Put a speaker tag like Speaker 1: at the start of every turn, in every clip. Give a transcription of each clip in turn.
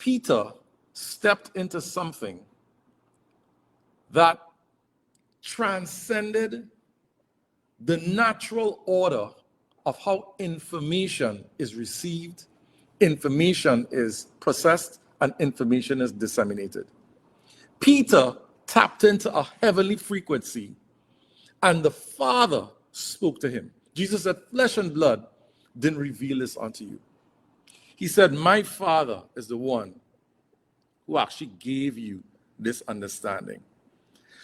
Speaker 1: Peter stepped into something that transcended the natural order of how information is received, information is processed, and information is disseminated. Peter tapped into a heavenly frequency, and the Father spoke to him. Jesus said, flesh and blood didn't reveal this unto you. He said, my Father is the one who actually gave you this understanding.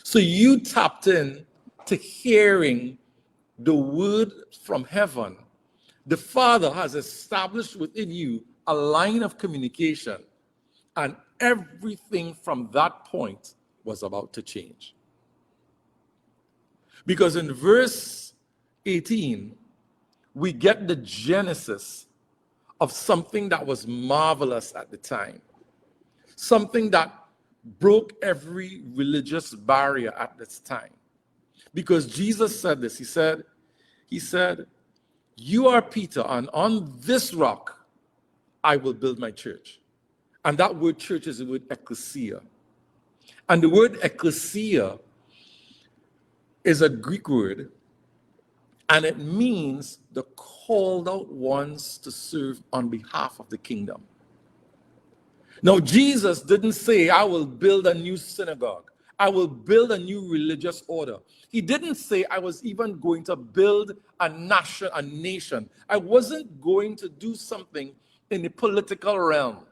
Speaker 1: So you tapped in to hearing the word from heaven. The Father has established within you a line of communication, and everything from that point was about to change. Because in verse 18, we get the genesis of something that was marvelous at the time, something that broke every religious barrier at this time. Because Jesus said this, he said, you are Peter, and on this rock I will build my church. And that word church is the word ecclesia. And the word ecclesia is a Greek word, and it means the called out ones to serve on behalf of the kingdom. Now, Jesus didn't say, I will build a new synagogue. I will build a new religious order. He didn't say I was even going to build a nation. I wasn't going to do something in the political realm.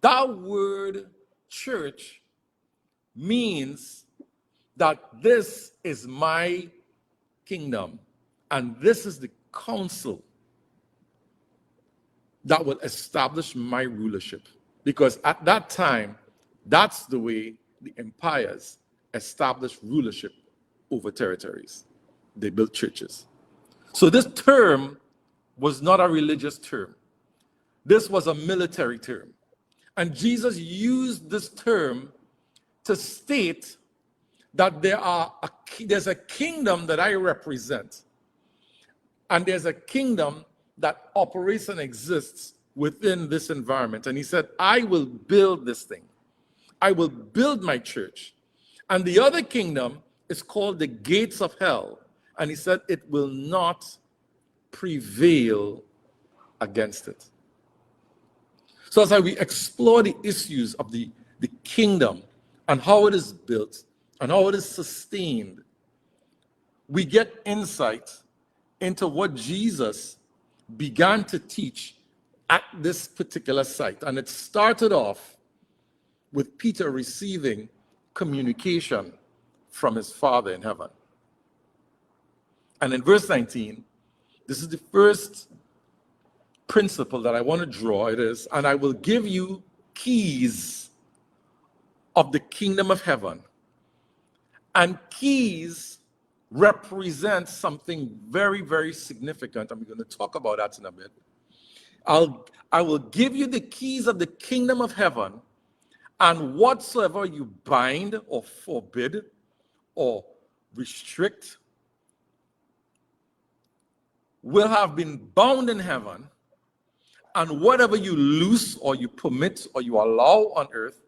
Speaker 1: That word church means that this is my kingdom, and this is the council that will establish my rulership. Because at that time, that's the way the empires established rulership over territories. They built churches. So this term was not a religious term. This was a military term. And Jesus used this term to state that there's a kingdom that I represent, and there's a kingdom that operates and exists within this environment. And he said, I will build this thing. I will build my church. And the other kingdom is called the gates of hell. And he said, it will not prevail against it. So as we explore the issues of the kingdom and how it is built and how it is sustained, we get insight into what Jesus began to teach at this particular site. And it started off with Peter receiving communication from his Father in heaven. And in verse 19, this is the first principle that I want to draw. It is, and I will give you keys of the kingdom of heaven. And keys represent something very, very significant. I'm going to talk about that in a bit. I will give you the keys of the kingdom of heaven, and whatsoever you bind or forbid or restrict will have been bound in heaven, and whatever you loose or you permit or you allow on earth,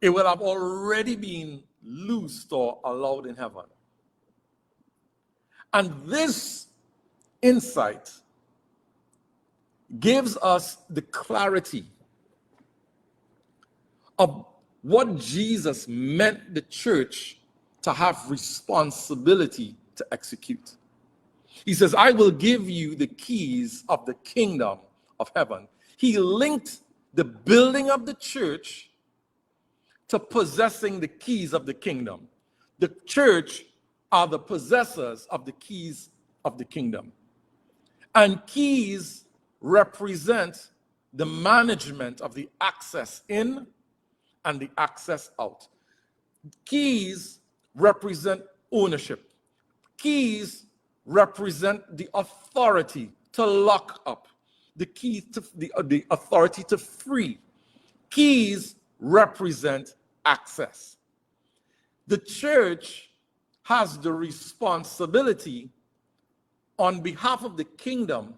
Speaker 1: it will have already been loosed or allowed in heaven. And this insight gives us the clarity of what Jesus meant the church to have responsibility to execute. He says, I will give you the keys of the kingdom of heaven. He linked the building of the church to possessing the keys of the kingdom. The church are the possessors of the keys of the kingdom. And keys represent the management of the access in and the access out. Keys represent ownership. Keys represent the authority to lock up, the key to the authority to free. Keys represent access. The church has the responsibility on behalf of the kingdom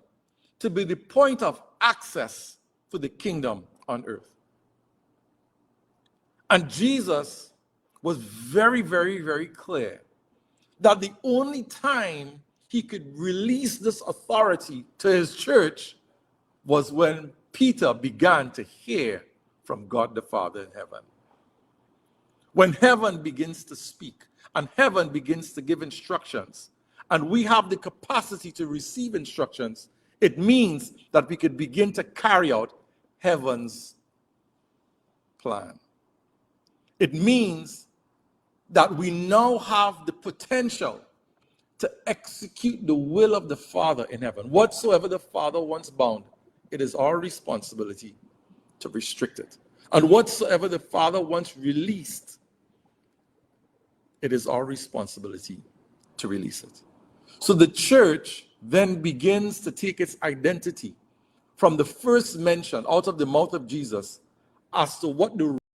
Speaker 1: to be the point of access for the kingdom on earth. And Jesus was very, very, very clear that the only time he could release this authority to his church was when Peter began to hear from God the Father in heaven. When heaven begins to speak and heaven begins to give instructions, and we have the capacity to receive instructions, it means that we could begin to carry out heaven's plan. It means that we now have the potential to execute the will of the Father in heaven. Whatsoever the Father wants bound, it is our responsibility to restrict it. And whatsoever the Father wants released, it is our responsibility to release it. So the church then begins to take its identity from the first mention out of the mouth of Jesus as to what the